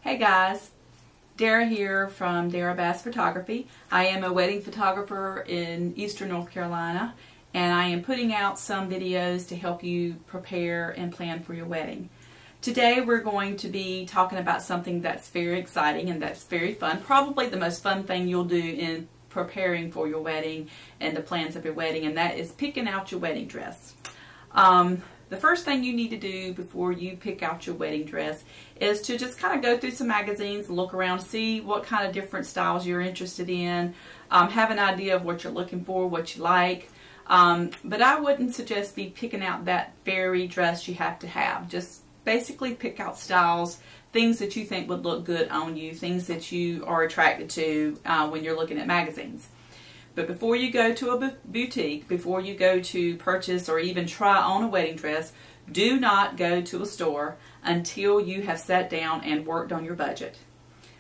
Hey guys, Dara here from Dara Bass Photography. I am a wedding photographer in Eastern North Carolina, and I am putting out some videos to help you prepare and plan for your wedding. Today we're going to be talking about something that's very exciting and that's very fun, probably the most fun thing you'll do in preparing for your wedding and the plans of your wedding, and that is picking out your wedding dress. The first thing you need to do before you pick out your wedding dress is to just kind of go through some magazines, look around, see what kind of different styles you're interested in, have an idea of what you're looking for, what you like. But I wouldn't suggest be picking out that very dress you have to have. Just basically pick out styles, things that you think would look good on you, things that you are attracted to when you're looking at magazines. But before you go to a boutique, before you go to purchase or even try on a wedding dress, do not go to a store until you have sat down and worked on your budget.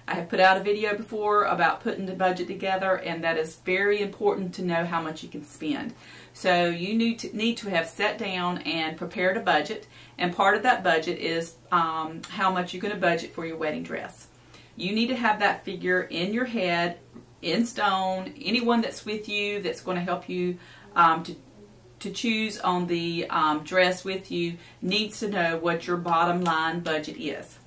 I have put out a video before about putting the budget together, and that is very important to know how much you can spend. So you need to have sat down and prepared a budget, and part of that budget is how much you're going to budget for your wedding dress. You need to have that figure in your head, in stone. Anyone that's with you that's going to help you to choose on the dress with you needs to know what your bottom line budget is.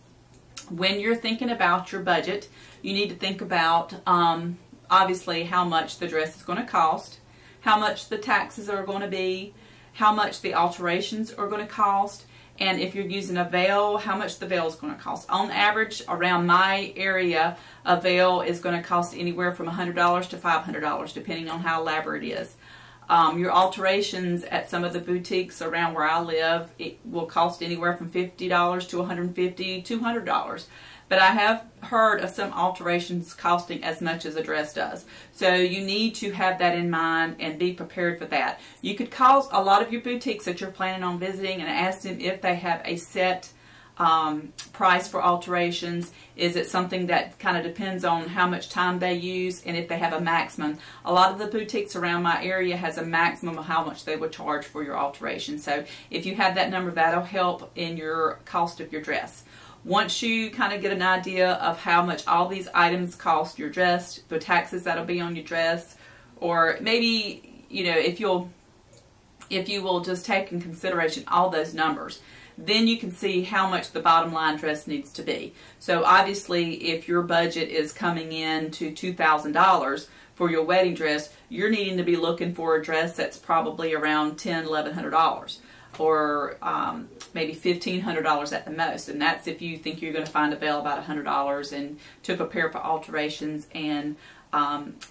When you're thinking about your budget, you need to think about obviously how much the dress is going to cost, how much the taxes are going to be, how much the alterations are going to cost, and if you're using a veil, how much the veil is going to cost. On average, around my area, a veil is going to cost anywhere from $100 to $500, depending on how elaborate it is. Your alterations at some of the boutiques around where I live, it will cost anywhere from $50 to $150, $200. But I have heard of some alterations costing as much as a dress does. So you need to have that in mind and be prepared for that. You could call a lot of your boutiques that you're planning on visiting and ask them if they have a set price for alterations. Is it something that kind of depends on how much time they use, and if they have a maximum. A lot of the boutiques around my area has a maximum of how much they would charge for your alteration. So if you have that number, that'll help in your cost of your dress. Once you kind of get an idea of how much all these items cost your dress, the taxes that'll be on your dress, or maybe, you know, if you will just take in consideration all those numbers, then you can see how much the bottom line dress needs to be. So obviously, if your budget is coming in to $2,000 for your wedding dress, you're needing to be looking for a dress that's probably around $1,000, $1,100. Or maybe $1,500 at the most, and that's if you think you're going to find a veil about $100 and to prepare for alterations and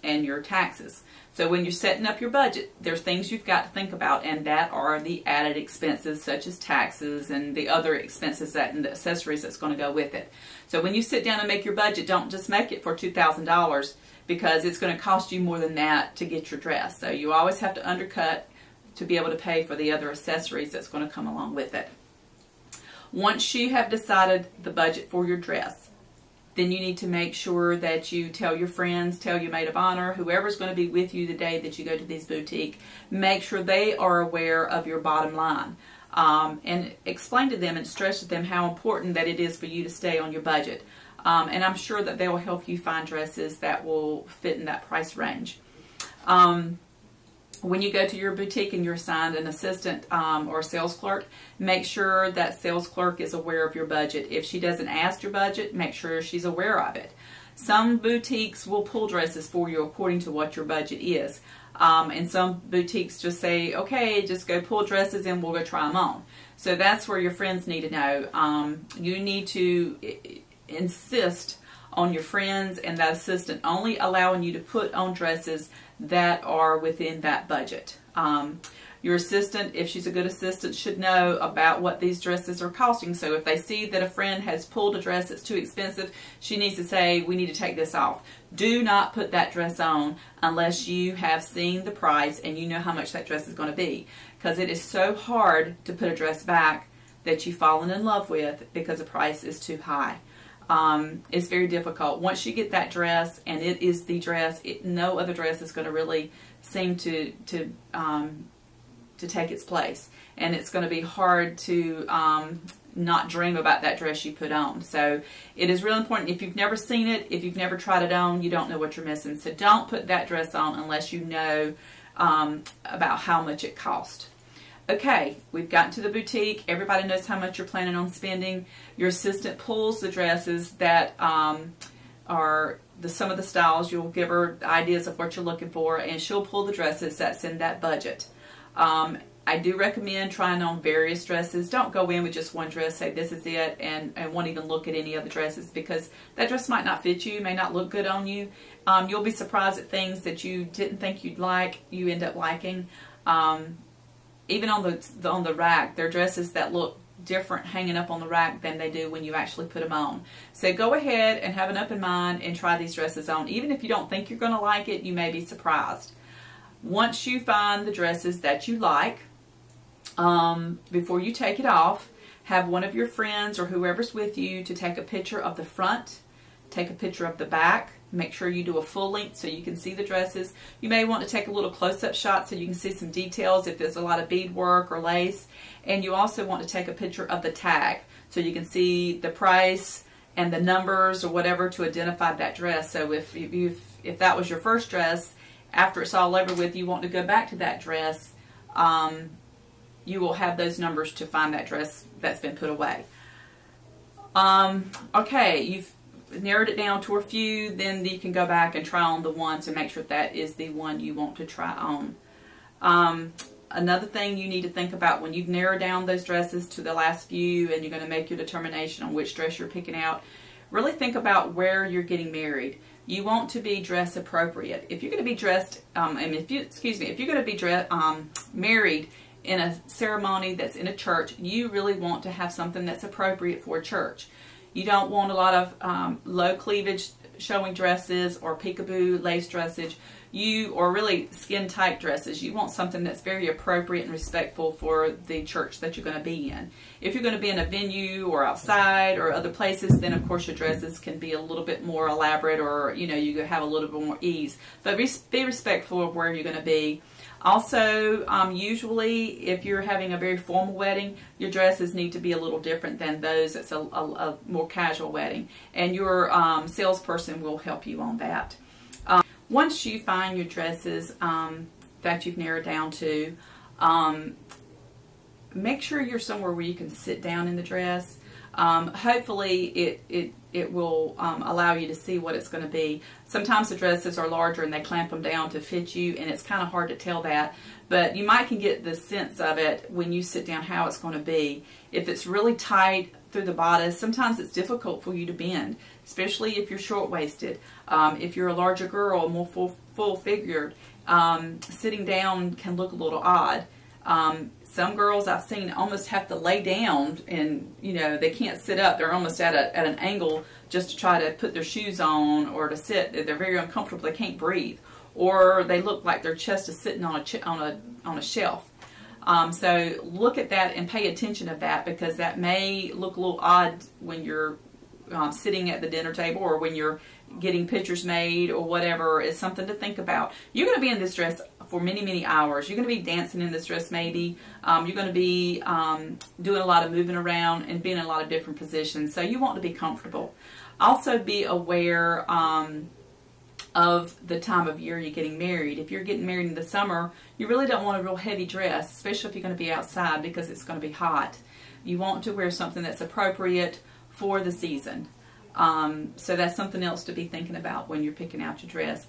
your taxes. So when you're setting up your budget, there's things you've got to think about, and that are the added expenses such as taxes and the other expenses and the accessories that's going to go with it. So when you sit down and make your budget, don't just make it for $2,000, because it's going to cost you more than that to get your dress. So you always have to undercut to be able to pay for the other accessories that's going to come along with it. Once you have decided the budget for your dress, then you need to make sure that you tell your friends, tell your maid of honor, whoever's going to be with you the day that you go to this boutique, make sure they are aware of your bottom line. And explain to them and stress to them how important that it is for you to stay on your budget. And I'm sure that they will help you find dresses that will fit in that price range. When you go to your boutique and you're assigned an assistant or a sales clerk, make sure that sales clerk is aware of your budget. If she doesn't ask your budget, make sure she's aware of it. Some boutiques will pull dresses for you according to what your budget is. And some boutiques just say, okay, just go pull dresses and we'll go try them on. So that's where your friends need to know. You need to insist on your friends and that assistant only allowing you to put on dresses that are within that budget. Your assistant, if she's a good assistant, should know about what these dresses are costing. So if they see that a friend has pulled a dress that's too expensive, she needs to say, we need to take this off. Do not put that dress on unless you have seen the price and you know how much that dress is going to be. Because it is so hard to put a dress back that you've fallen in love with because the price is too high. It's very difficult. Once you get that dress and it is the dress, no other dress is going to really seem to take its place, and it's going to be hard to not dream about that dress you put on. So it is really important. If you've never seen it, if you've never tried it on, you don't know what you're missing. So don't put that dress on unless you know about how much it cost. Okay, we've gotten to the boutique. Everybody knows how much you're planning on spending. Your assistant pulls the dresses that are some of the styles. You'll give her ideas of what you're looking for, and she'll pull the dresses that's in that budget. I do recommend trying on various dresses. Don't go in with just one dress, say this is it, and won't even look at any other dresses, because that dress might not fit you, may not look good on you. You'll be surprised at things that you didn't think you'd like, you end up liking. Even on the rack, there are dresses that look different hanging up on the rack than they do when you actually put them on. So go ahead and have an open mind and try these dresses on. Even if you don't think you're going to like it, you may be surprised. Once you find the dresses that you like, before you take it off, have one of your friends or whoever's with you to take a picture of the front, take a picture of the back. Make sure you do a full length so you can see the dresses. You may want to take a little close-up shot so you can see some details if there's a lot of beadwork or lace. And you also want to take a picture of the tag so you can see the price and the numbers or whatever to identify that dress. So if that was your first dress, after it's all over with, you want to go back to that dress, you will have those numbers to find that dress that's been put away. Okay, you've narrowed it down to a few, then you can go back and try on the one to make sure that is the one you want to try on. Another thing you need to think about when you've narrowed down those dresses to the last few and you're going to make your determination on which dress you're picking out, really think about where you're getting married. You want to be dress appropriate. If you're going to be dressed, if you're going to be married in a ceremony that's in a church, you really want to have something that's appropriate for a church. You don't want a lot of low cleavage showing dresses or peekaboo lace dresses, or really skin tight dresses. You want something that's very appropriate and respectful for the church that you're going to be in. If you're going to be in a venue or outside or other places, then of course your dresses can be a little bit more elaborate, or you have a little bit more ease. But be respectful of where you're going to be. Also, usually if you're having a very formal wedding, your dresses need to be a little different than those that's a more casual wedding. And your salesperson will help you on that. Once you find your dresses that you've narrowed down to, make sure you're somewhere where you can sit down in the dress. Hopefully it will allow you to see what it's going to be. Sometimes the dresses are larger and they clamp them down to fit you, and it's kind of hard to tell that, but you can get the sense of it when you sit down how it's going to be. If it's really tight through the bodice, sometimes it's difficult for you to bend, especially if you're short-waisted. If you're a larger girl, more full-figured, sitting down can look a little odd. Some girls I've seen almost have to lay down, and they can't sit up. They're almost at an angle just to try to put their shoes on or to sit. They're very uncomfortable. They can't breathe, or they look like their chest is sitting on a shelf. So look at that and pay attention to that, because that may look a little odd when you're sitting at the dinner table or when you're getting pictures made or whatever. Is something to think about. You're going to be in this dress for many, many hours. You're going to be dancing in this dress maybe. You're going to be doing a lot of moving around and being in a lot of different positions. So you want to be comfortable. Also be aware of the time of year you're getting married. If you're getting married in the summer, you really don't want a real heavy dress, especially if you're going to be outside, because it's going to be hot. You want to wear something that's appropriate for the season. So that's something else to be thinking about when you're picking out your dress.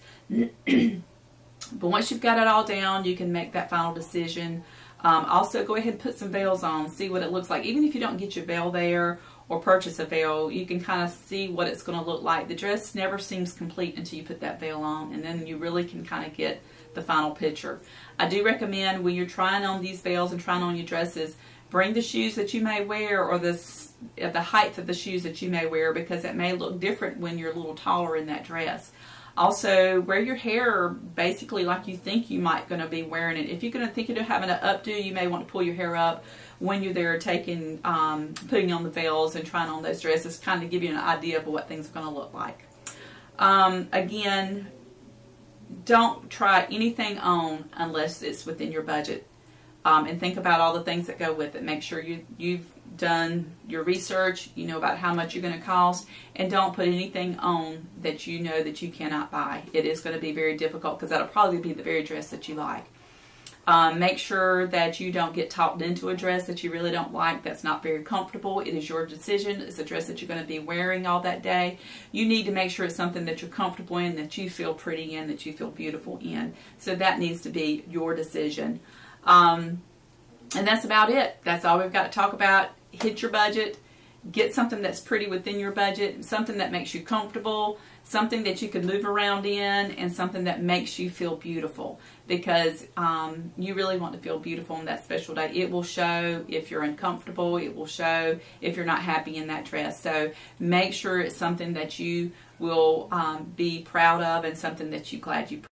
But once you've got it all down, you can make that final decision. Also, go ahead and put some veils on, see what it looks like. Even if you don't get your veil there or purchase a veil, you can kind of see what it's going to look like. The dress never seems complete until you put that veil on, and then you really can kind of get the final picture. I do recommend when you're trying on these veils and trying on your dresses, bring the shoes that you may wear, or the height of the shoes that you may wear, because it may look different when you're a little taller in that dress. Also, wear your hair basically like you think you might going to be wearing it. If you're going to think you're having an updo, you may want to pull your hair up when you're there putting on the veils and trying on those dresses, kind of give you an idea of what things are going to look like. Again, don't try anything on unless it's within your budget. And think about all the things that go with it. Make sure you've done your research, you know about how much you're going to cost, and don't put anything on that you know that you cannot buy. It is going to be very difficult because that'll probably be the very dress that you like. Make sure that you don't get talked into a dress that you really don't like, that's not very comfortable. It is your decision. It's a dress that you're going to be wearing all that day. You need to make sure it's something that you're comfortable in, that you feel pretty in, that you feel beautiful in. So that needs to be your decision. And that's about it. That's all we've got to talk about. Hit your budget. Get something that's pretty within your budget, something that makes you comfortable, something that you can move around in, and something that makes you feel beautiful, because you really want to feel beautiful on that special day. It will show if you're uncomfortable. It will show if you're not happy in that dress. So make sure it's something that you will be proud of and something that you're glad you